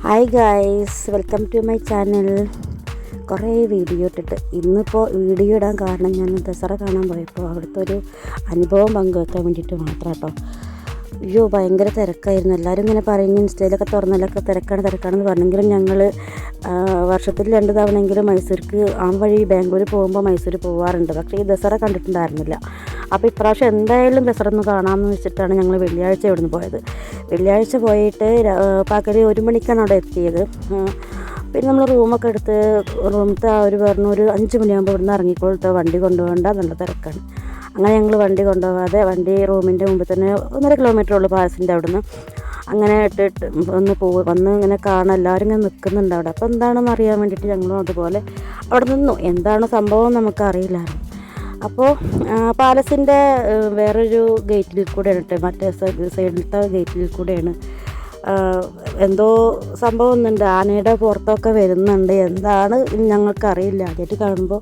Hi guys, welcome to my channel. കുറേ video ഇട്ടിട്ട് ഇന്നിപ്പോൾ വീഡിയോ ഇടാൻ കാരണം ഞാൻ ദസറ കാണാൻ പോയപ്പോൾ അവിടുത്തെ ഒരു അനുഭവം പങ്കുവെക്കാൻ വേണ്ടിയിട്ട് മാത്രം കേട്ടോ. അയ്യോ ഭയങ്കര തിരക്കായിരുന്നു. എല്ലാവരും ഇങ്ങനെ പറയുന്നു ഇൻസ്റ്റയിലൊക്കെ തുറന്നാലൊക്കെ തിരക്കാണെന്ന് പറഞ്ഞെങ്കിലും ഞങ്ങൾ വർഷത്തിൽ 2 തവണയെങ്കിലും മൈസൂർക്ക് ആ വഴി ബാംഗ്ലൂർ പോകുമ്പോൾ മൈസൂർ പോകാറുണ്ട്. പക്ഷേ ഈ ദസറ കണ്ടിട്ടുണ്ടായിരുന്നില്ല. അപ്പോൾ ഇപ്രാവശ്യം എന്തായാലും ദസറ ഒന്ന് കാണാമെന്ന് വെച്ചിട്ടാണ് ഞങ്ങൾ വെള്ളിയാഴ്ച ഇവിടുന്ന് പോയത്. വെള്ളിയാഴ്ച പോയിട്ട് പകൽ 1 മണിക്കാണ് അവിടെ എത്തിയത്. പിന്നെ നമ്മൾ റൂമൊക്കെ എടുത്ത് റൂമത്തെ അവർ പറഞ്ഞു ഒരു 5 മണിയാകുമ്പോൾ ഇവിടുന്ന് ഇറങ്ങിക്കൊടുത്ത വണ്ടി കൊണ്ടുപോകേണ്ട, നല്ല തിരക്കാണ്. അങ്ങനെ ഞങ്ങൾ വണ്ടി കൊണ്ടുപോകാതെ വണ്ടി റൂമിൻ്റെ മുമ്പിൽ തന്നെ 1.5 കിലോമീറ്റർ ഉള്ളൂ പാലസിൻ്റെ അവിടുന്ന്. അങ്ങനെ ഇട്ടിട്ട് വന്ന് ഇങ്ങനെ കാണാൻ എല്ലാവരും ഇങ്ങനെ നിൽക്കുന്നുണ്ട് അവിടെ. അപ്പോൾ എന്താണെന്ന് അറിയാൻ വേണ്ടിയിട്ട് ഞങ്ങളും അതുപോലെ അവിടെ നിന്നു. എന്താണ് സംഭവം നമുക്കറിയില്ലായിരുന്നു. അപ്പോൾ പാലസിൻ്റെ വേറൊരു ഗേറ്റിൽ കൂടെയാണ് കേട്ടോ, മറ്റേ സൈഡിലത്തെ ഗേറ്റിൽ കൂടെയാണ് എന്തോ സംഭവം ഒന്നുണ്ട്. ആനയുടെ പുറത്തൊക്കെ വരുന്നുണ്ട്. എന്താണ് ഞങ്ങൾക്കറിയില്ല, ആദ്യമായിട്ട് കാണുമ്പോൾ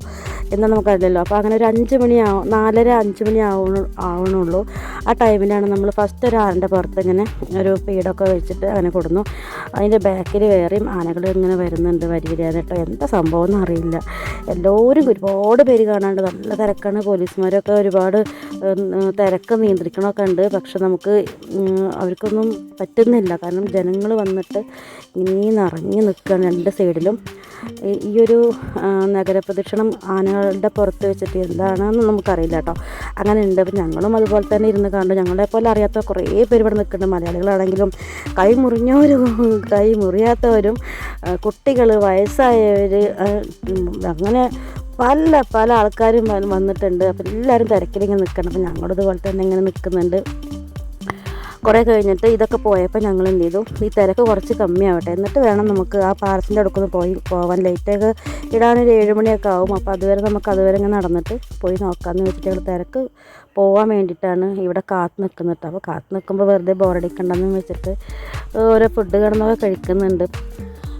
എന്താ നമുക്കറിയില്ലല്ലോ. അപ്പോൾ അങ്ങനെ ഒരു 5 മണി 4:30-5 മണി ആവണുള്ളൂ. ആ ടൈമിലാണ് നമ്മൾ ഫസ്റ്റ് ഒരു ആനയുടെ പുറത്ത് ഇങ്ങനെ ഒരു പീടൊക്കെ വെച്ചിട്ട് അങ്ങനെ കൊടുന്നു. അതിൻ്റെ ബാക്കിൽ വേറെയും ആനകൾ ഇങ്ങനെ വരുന്നുണ്ട് വരികയാണ് കേട്ടോ. എന്താ സംഭവം എന്ന് അറിയില്ല. എല്ലാവരും ഒരുപാട് പേര് കാണാണ്ട്, നല്ല തിരക്കാണ്. പോലീസുമാരൊക്കെ ഒരുപാട് തിരക്ക് നിയന്ത്രിക്കണമൊക്കെ ഉണ്ട്. പക്ഷെ നമുക്ക് അവർക്കൊന്നും പറ്റുന്നില്ല. കാരണം ജനങ്ങൾ വന്നിട്ട് ഇങ്ങനെ നിറഞ്ഞു നിൽക്കുകയാണ് 2 സൈഡിലും. ഈ ഒരു നഗരപ്രദക്ഷിണം ആനകളുടെ പുറത്ത് വെച്ചിട്ട് എന്താണെന്ന് നമുക്കറിയില്ല കേട്ടോ. അങ്ങനെ ഉണ്ട്. അപ്പം ഞങ്ങളും അതുപോലെ തന്നെ ഇരുന്ന് കണ്ടു. ഞങ്ങളെ പോലെ അറിയാത്ത കുറേ പേര് ഇവിടെ നിൽക്കുന്നുണ്ട്. മലയാളികളാണെങ്കിലും കൈ മുറിഞ്ഞവരും കൈ മുറിയാത്തവരും കുട്ടികൾ, വയസ്സായവർ, അങ്ങനെ പല ആൾക്കാരും വന്നിട്ടുണ്ട്. അപ്പം എല്ലാവരും തിരക്കിലിങ്ങനെ നിൽക്കണം. അപ്പം ഞങ്ങളിതുപോലെ തന്നെ ഇങ്ങനെ നിൽക്കുന്നുണ്ട്. കുറേ കഴിഞ്ഞിട്ട് ഇതൊക്കെ പോയപ്പോൾ ഞങ്ങൾ എന്ത് ചെയ്തു, ഈ തിരക്ക് കുറച്ച് കമ്മിയാവട്ടെ, എന്നിട്ട് വേണം നമുക്ക് ആ പാലത്തിൻ്റെ അടുക്കൊന്ന് പോവാൻ. ലൈറ്റൊക്കെ ഇടാനൊരു 7 മണിയൊക്കെ ആവും. അപ്പോൾ അതുവരെ ഇങ്ങനെ നടന്നിട്ട് പോയി നോക്കാമെന്ന് വെച്ചിട്ട് ഞങ്ങൾ തിരക്ക് പോകാൻ വേണ്ടിയിട്ടാണ് ഇവിടെ കാത്തു നിൽക്കുന്നത്. അപ്പോൾ കാത്തു നിൽക്കുമ്പോൾ വെറുതെ ബോറടിക്കണ്ടെന്ന് വെച്ചിട്ട് ഓരോ ഫുഡ് കിടന്നൊക്കെ കഴിക്കുന്നുണ്ട്.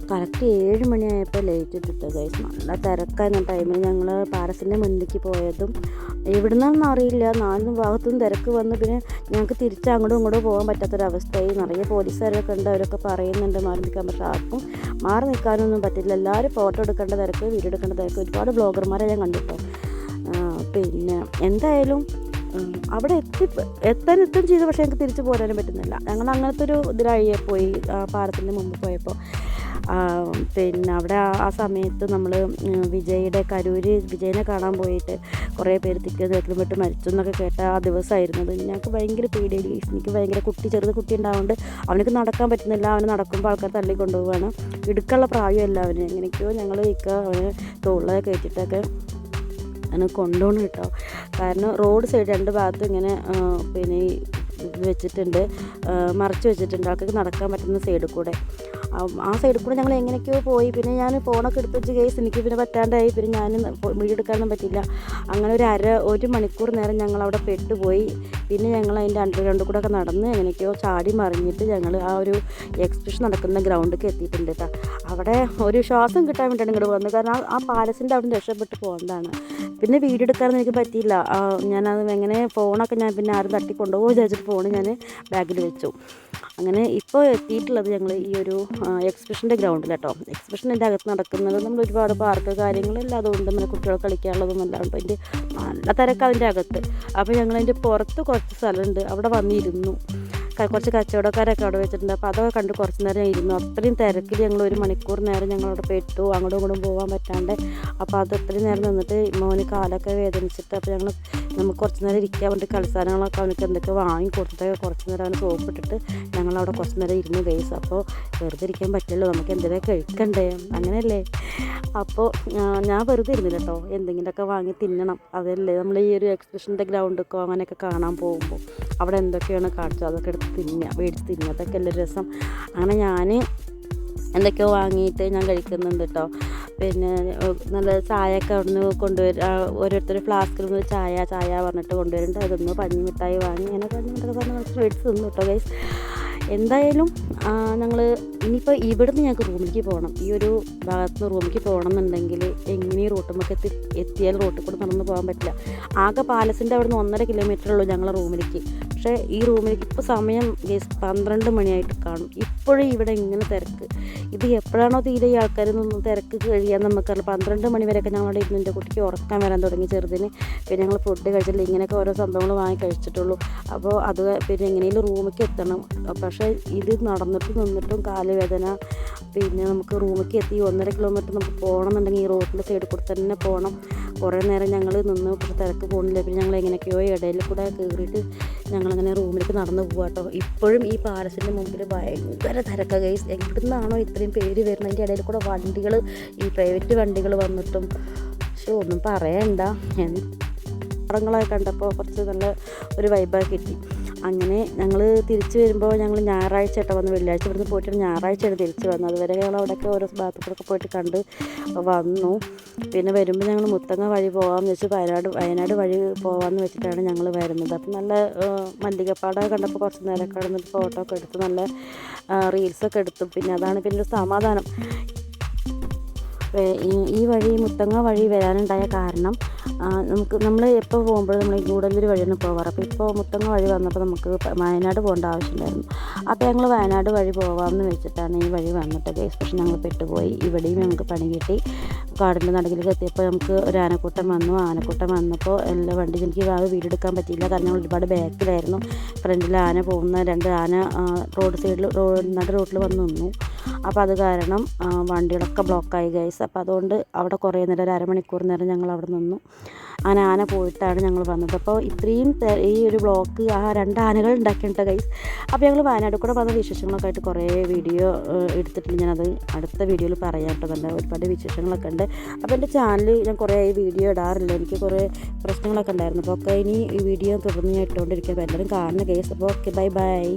കറക്റ്റ് 7 മണിയായപ്പോൾ ലൈറ്റ് ഇട്ടിട്ട് ഗൈസ്, നല്ല തിരക്കായിരുന്ന ടൈമിൽ ഞങ്ങൾ പാലസിൻ്റെ മുന്നിലേക്ക് പോയതും എവിടുന്നാണെന്ന് അറിയില്ല. 4 ഭാഗത്തും തിരക്ക് വന്ന് പിന്നെ ഞങ്ങൾക്ക് തിരിച്ച് അങ്ങോട്ടും ഇങ്ങോട്ടും പോകാൻ പറ്റാത്തൊരവസ്ഥയായി. നിറയെ പോലീസുകാരൊക്കെ ഉണ്ട്, അവരൊക്കെ പറയുന്നുണ്ട് മാറി നിൽക്കാൻ. പക്ഷേ ആർക്കും മാറി നിൽക്കാനൊന്നും പറ്റില്ല. എല്ലാവരും ഫോട്ടോ എടുക്കേണ്ട തിരക്ക്, വീഡിയോ എടുക്കേണ്ട തിരക്ക്. ഒരുപാട് ബ്ലോഗർമാരെ ഞാൻ കണ്ടിട്ടോ. പിന്നെ എന്തായാലും അവിടെ എത്താൻ ചെയ്തു. പക്ഷേ ഞങ്ങൾക്ക് തിരിച്ച് പോരാനും പറ്റുന്നില്ല. ഞങ്ങൾ അങ്ങനത്തെ ഒരു ഇതിലായി പോയി പാലത്തിൻ്റെ മുമ്പ് പോയപ്പോൾ. പിന്നെ അവിടെ ആ സമയത്ത് നമ്മൾ വിജയനെ കാണാൻ പോയിട്ട് കുറേ പേര് തിക്കും വിട്ട് മരിച്ചു എന്നൊക്കെ കേട്ട ആ ദിവസമായിരുന്നത്. ഞങ്ങൾക്ക് ഭയങ്കര പേടിയായി. എനിക്ക് ഭയങ്കര ചെറുത് കുട്ടി ഉണ്ടാവുകൊണ്ട് അവനക്ക് നടക്കാൻ പറ്റുന്നില്ല. അവന് നടക്കുമ്പോൾ ആൾക്കാർ തള്ളി കൊണ്ടുപോവുകയാണ്. ഇടുക്കുള്ള പ്രായമല്ല അവന്. എങ്ങനെയൊക്കെയോ ഞങ്ങൾ അവന് തോളിലൊക്കെ കയറ്റിട്ടൊക്കെ അവന് കൊണ്ടുപോകണം കേട്ടോ. കാരണം റോഡ് സൈഡ് 2 ഭാഗത്തും ഇങ്ങനെ പിന്നെ വെച്ചിട്ടുണ്ട്, മറച്ച് വെച്ചിട്ടുണ്ട്. ആൾക്കാർക്ക് നടക്കാൻ പറ്റുന്ന സൈഡിൽ കൂടെ. ആ സൈഡിൽ കൂടെ ഞങ്ങൾ എങ്ങനെയൊക്കെയോ പോയി. പിന്നെ ഞാൻ ഫോണൊക്കെ എടുത്ത് വെച്ച് കേസ് എനിക്ക് പിന്നെ പറ്റാണ്ടായി. പിന്നെ ഞാൻ വീഡിയോ എടുക്കാനൊന്നും പറ്റില്ല. അങ്ങനെ ഒരു മണിക്കൂർ നേരം ഞങ്ങൾ അവിടെ പെട്ടുപോയി. പിന്നെ ഞങ്ങൾ അതിൻ്റെ അണ്ടർഗ്രൗണ്ടിൽ കൂടെ ഒക്കെ നടന്ന് എങ്ങനെയൊക്കെയോ ചാടി മറിഞ്ഞിട്ട് ഞങ്ങൾ ആ ഒരു എക്സിബിഷൻ നടക്കുന്ന ഗ്രൗണ്ടിലേക്ക് എത്തിയിട്ടുണ്ട് കേട്ടോ. അവിടെ ഒരു ശ്വാസം കിട്ടാൻ വേണ്ടിയാണ് ഇങ്ങോട്ട് പോകുന്നത്. കാരണം ആ പാലസിൻ്റെ അവിടെ രക്ഷപ്പെട്ട് പോകേണ്ടതാണ്. പിന്നെ വീഡിയോ എടുക്കാനൊന്നും എനിക്ക് പറ്റിയില്ല. ഞാനത് എങ്ങനെ ഫോണൊക്കെ ഞാൻ പിന്നെ ആരും തട്ടിക്കൊണ്ടുപോകുമോ വിചാരിച്ചിട്ട് ഫോൺ ഞാൻ ബാഗിൽ വെച്ചു. അങ്ങനെ ഇപ്പോൾ എത്തിയിട്ടുള്ളത് ഞങ്ങൾ ഈ ഒരു എക്സിബിഷൻ്റെ ഗ്രൗണ്ടിൽ കേട്ടോ. എക്സിബിഷൻ്റെ അകത്ത് നടക്കുന്നത് നമ്മൾ ഒരുപാട് പാർക്ക് കാര്യങ്ങളെല്ലാം അതുകൊണ്ട് നമ്മുടെ കുട്ടികൾ കളിക്കാനുള്ളതും എല്ലാം ഉണ്ട്. അതിൻ്റെ നല്ല തിരക്ക് അതിൻ്റെ അകത്ത്. അപ്പോൾ ഞങ്ങളതിൻ്റെ പുറത്ത് കുറച്ച് സ്ഥലമുണ്ട്, അവിടെ വന്നിരുന്നു. കുറച്ച് കച്ചവടക്കാരൊക്കെ അവിടെ വെച്ചിട്ടുണ്ട്. അപ്പോൾ അതൊക്കെ കണ്ട് കുറച്ച് നേരം ഇരുന്നു. അത്രയും തിരക്കിൽ ഞങ്ങൾ 1 മണിക്കൂർ നേരം ഞങ്ങളവിടെ പെട്ടു, അങ്ങോട്ടും ഇങ്ങോട്ടും പോകാൻ പറ്റാണ്ട്. അപ്പോൾ അത് അത്രയും നേരം നിന്നിട്ട് മോന് കാലൊക്കെ വേദനിച്ചിട്ട് അപ്പോൾ നമുക്ക് കുറച്ച് നേരം ഇരിക്കാൻ വേണ്ടി കളിസ്ഥാനങ്ങളൊക്കെ അവനക്ക് എന്തൊക്കെ വാങ്ങി കൊടുത്തിട്ടൊക്കെ കുറച്ച് നേരം അവന് സോപ്പിട്ടിട്ട് ഞങ്ങളവിടെ കുറച്ച് നേരം ഇരുന്ന് ഗൈസ്. അപ്പോൾ വെറുതെ ഇരിക്കാൻ പറ്റില്ലല്ലോ, നമുക്ക് എന്തെങ്കിലും കഴിക്കണ്ടേ, അങ്ങനെയല്ലേ. അപ്പോൾ ഞാൻ വെറുതെ ഇരുന്നില്ല കേട്ടോ, എന്തെങ്കിലുമൊക്കെ വാങ്ങി തിന്നണം. അതല്ലേ നമ്മൾ ഈ ഒരു എക്സിബിഷൻ്റെ ഗ്രൗണ്ടൊക്കെ അങ്ങനെയൊക്കെ കാണാൻ പോകുമ്പോൾ അവിടെ എന്തൊക്കെയാണ് കാണിച്ചത് അതൊക്കെ എടുത്ത് മേടിച്ച് തിന്നുക, അതൊക്കെ എല്ലാ രസം. അങ്ങനെ ഞാൻ എന്തൊക്കെയോ വാങ്ങിയിട്ട് ഞാൻ കഴിക്കുന്നുണ്ട് കേട്ടോ. പിന്നെ നല്ല ചായയൊക്കെ അവിടെ നിന്ന് ഓരോരുത്തർ ഫ്ലാസ്കിൽ നിന്ന് ചായ പറഞ്ഞിട്ട് കൊണ്ടുവരുന്നുണ്ട്. അതൊന്ന് പഞ്ഞിമിഠായി വാങ്ങി അങ്ങനെ പറഞ്ഞ് സ്വീറ്റ്സ് തിന്നു കേട്ടോ ഗൈസ്. എന്തായാലും ഞങ്ങൾ ഇനിയിപ്പോൾ ഇവിടുന്ന് ഞങ്ങൾക്ക് റൂമിലേക്ക് പോകണം. ഈ ഒരു ഭാഗത്ത് നിന്ന് റൂമിലേക്ക് പോകണം എന്നുണ്ടെങ്കിൽ എങ്ങനെ റൂട്ടുമ്മൊക്കെ എത്തിയാൽ റോട്ടിൽ കൂടെ നടന്ന് പോകാൻ പറ്റില്ല. ആകെ പാലസിൻ്റെ അവിടെ നിന്ന് 1.5 കിലോമീറ്റർ ഉള്ളൂ ഞങ്ങളെ റൂമിലേക്ക്. പക്ഷേ ഈ റൂമിലേക്ക് ഇപ്പോൾ സമയം 12 മണിയായിട്ട് കാണും. എപ്പോഴും ഇവിടെ ഇങ്ങനെ തിരക്ക്. ഇത് എപ്പോഴാണോ തീരെ ഈ ആൾക്കാരൊന്നും തിരക്ക് കഴിയാൻ നമുക്കറിയില്ല. 12 മണി വരെയൊക്കെ ഞങ്ങളുടെ ഇരുന്ന് എൻ്റെ കുട്ടിക്ക് ഉറക്കാൻ വരാൻ തുടങ്ങി ചെറുതിന്. പിന്നെ ഞങ്ങൾ ഫുഡ് കഴിച്ചില്ല, ഇങ്ങനെയൊക്കെ ഓരോ സംഭവങ്ങൾ വാങ്ങി കഴിച്ചിട്ടുള്ളൂ. അപ്പോൾ അത് പിന്നെ എങ്ങനെയും റൂമിലേക്ക് എത്തണം. പക്ഷേ ഇത് നിന്നിട്ടും കാലുവേദന. പിന്നെ നമുക്ക് റൂമിലേക്ക് എത്തി 1.5 കിലോമീറ്റർ നമുക്ക് പോകണമെന്നുണ്ടെങ്കിൽ ഈ റോഡിൻ്റെ സൈഡിൽ കൂടെ തന്നെ പോകണം. കുറേ നേരം ഞങ്ങൾ നിന്ന് പക്ഷേ തിരക്ക് പോകുന്നില്ല. പിന്നെ ഞങ്ങൾ എങ്ങനെയൊക്കെയോ ഇടയിൽ കൂടെ കയറിയിട്ട് ഞങ്ങളിങ്ങനെ റൂമിലേക്ക് നടന്ന് പോകാം കേട്ടോ. ഇപ്പോഴും ഈ പാലസിൻ്റെ മുമ്പിൽ ഭയങ്കര തിരക്കാണ് ഗൈസ്. എവിടുന്നാണോ ഇത്രയും പേര് വരുന്നത്? അതിൻ്റെ ഇടയിൽ കൂടെ വണ്ടികൾ, ഈ പ്രൈവറ്റ് വണ്ടികൾ വന്നിട്ടും പക്ഷേ ഒന്നും പറയണ്ട. മരങ്ങളൊക്കെ കണ്ടപ്പോൾ കുറച്ച് നല്ല ഒരു വൈബായി കിട്ടി. അങ്ങനെ ഞങ്ങൾ തിരിച്ച് വരുമ്പോൾ ഞങ്ങൾ ഞായറാഴ്ച കേട്ടോ വന്ന്. വെള്ളിയാഴ്ച ഇവിടുന്ന് പോയിട്ട് ഞായറാഴ്ചയാണ് തിരിച്ച് വന്നത്. അതുവരെ ഞങ്ങൾ അവിടെയൊക്കെ ഓരോ ബാത്റൂമിലൊക്കെ പോയിട്ട് കണ്ട് വന്നു. പിന്നെ വരുമ്പോൾ ഞങ്ങൾ മുത്തങ്ങ വഴി പോകാമെന്ന് വെച്ച് വയനാട് വഴി പോകാമെന്ന് വെച്ചിട്ടാണ് ഞങ്ങൾ വരുന്നത്. അപ്പം നല്ല മല്ലികപ്പാടമൊക്കെ കണ്ടപ്പോൾ കുറച്ച് നേരം കിടന്നിട്ട് ഫോട്ടോ ഒക്കെ എടുത്ത് നല്ല റീൽസൊക്കെ എടുത്തു. പിന്നെ അതാണ് പിന്നെ ഒരു സമാധാനം. ഈ വഴി മുത്തങ്ങ വഴി വരാനുണ്ടായ കാരണം നമ്മൾ എപ്പോൾ പോകുമ്പോഴും നമ്മൾ ഗൂഡല്ലൂർ വഴിയാണ് പോകാറ്. അപ്പോൾ ഇപ്പോൾ മുത്തങ്ങ വഴി വന്നപ്പോൾ നമുക്ക് വയനാട് പോകേണ്ട ആവശ്യമുണ്ടായിരുന്നു. അപ്പോൾ ഞങ്ങൾ വയനാട് വഴി പോകാമെന്ന് വെച്ചിട്ടാണ് ഈ വഴി വന്നിട്ട് ഗൈസ്. പക്ഷേ ഞങ്ങൾ പെട്ടുപോയി. ഇവിടെയും ഞങ്ങൾക്ക് പണി കിട്ടി. കാടിൻ്റെ നടുക്കിലേക്ക് എത്തിയപ്പോൾ നമുക്ക് ഒരു ആനക്കൂട്ടം വന്നു. ആനക്കൂട്ടം വന്നപ്പോൾ എല്ലാ വണ്ടി എനിക്ക് വീടെടുക്കാൻ പറ്റിയില്ല. കാരണം ഞങ്ങൾ ഒരുപാട് ബാക്കിലായിരുന്നു. ഫ്രണ്ടിൽ ആന പോകുന്ന 2 ആന റോഡ് സൈഡിൽ റോഡിൽ വന്ന് നിന്നു. അപ്പോൾ അത് കാരണം വണ്ടികളൊക്കെ ബ്ലോക്കായി ഗൈസ്. അപ്പോൾ അതുകൊണ്ട് അവിടെ കുറേ നേരം, ഒരു അരമണിക്കൂർ നേരം ഞങ്ങൾ അവിടെ നിന്നു. അങ്ങനെ ആന പോയിട്ടാണ് ഞങ്ങൾ വന്നത്. അപ്പോൾ ഇത്രയും ഈ ഒരു ബ്ലോക്ക് ആ 2 ആനകൾ ഉണ്ടാക്കിയിട്ടുണ്ട് ഗൈസ്. അപ്പോൾ ഞങ്ങൾ വയനാട് കൂടെ വന്ന വിശേഷങ്ങളൊക്കെ ആയിട്ട് കുറേ വീഡിയോ എടുത്തിട്ടുണ്ട്. ഞാനത് അടുത്ത വീഡിയോയിൽ പറയാം കേട്ടോ. നല്ല ഒരുപാട് വിശേഷങ്ങളൊക്കെ ഉണ്ട്. അപ്പോൾ എൻ്റെ ചാനൽ ഞാൻ കുറേ വീഡിയോ ഇടാറില്ല. എനിക്ക് കുറേ പ്രശ്നങ്ങളൊക്കെ ഉണ്ടായിരുന്നു. അപ്പോൾ ഒക്കെ ഇനി ഈ വീഡിയോ തുടർന്ന് ഞാൻ ഇട്ടുകൊണ്ടിരിക്കുക. അപ്പോൾ എല്ലാവരും കാണുന്ന ഗൈസ്. അപ്പോൾ ഓക്കെ, ബൈ ബൈ.